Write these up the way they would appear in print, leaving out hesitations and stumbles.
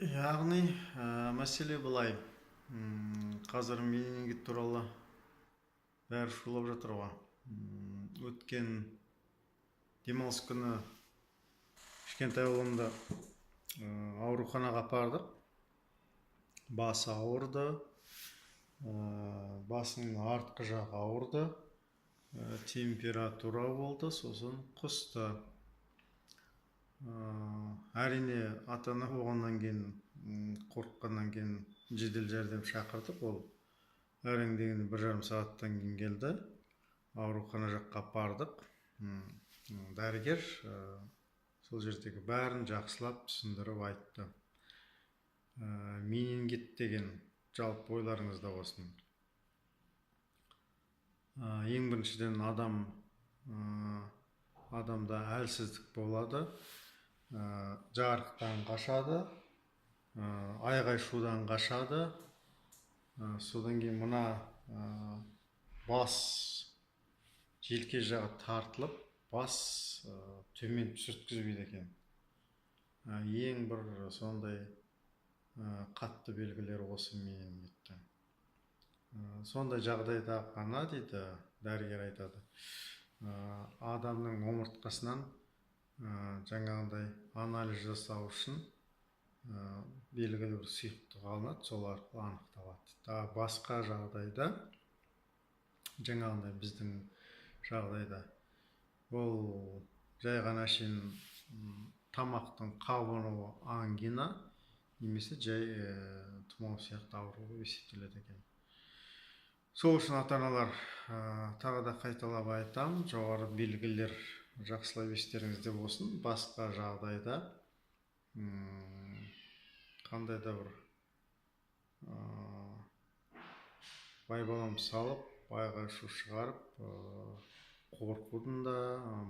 Яғни мәселе былай. Қазір менингит туралы бәрі шулап жатыр ғой. Өткен демалыс күні кішкентай ұлымды ауруханаға апардық. Басы ауырды, басының артқы жағы ауырды, температура болды, сосын құсты. Әрине ата-ана болғаннан кейін, қорыққаннан кейін жедел жәрдем шақырдық. Ол әрең дегенде 1,5 сағаттан кейін келді. Аурухана жаққа апардық. Дәрігер сол жердегі бәрін жақсылап түсіндіріп айтты. Менингит деген жалпы ойларыңызда болсын. Ең біріншіден адамда әлсіздік болады, жарықтан қашады, айғай-шудан қашады. Содан кейін мына бас желке жағы тартылып, бас төмен түсірткізбейді екен. Ең бір сондай қатты белгілер осы менингиттің. Сондай жағдайда ғана, дейді дәрігер айтады, адамның омыртқасынан жаңағындай анализ жасау үшін белгілі бір сұйықтық алынады, сол арқылы анықталады. Басқа жағдайда, жаңағындай біздің жағдайда, ол жай ғана тамақтың қабынуы ангина немесе жай тұмау сияқты ауру есептеледі екен. Сол үшін ата-аналар тағы да қайталап айтам, жоғары белгілер жақсылап естеріңізде болсын. Басқа жағдайда қандай да бір байбалам салып, айғай-шу шығарып, қорқудың да,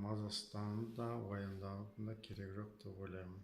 мазасызданудың да, уайымдаудың да керегі жоқ деп ойлаймын.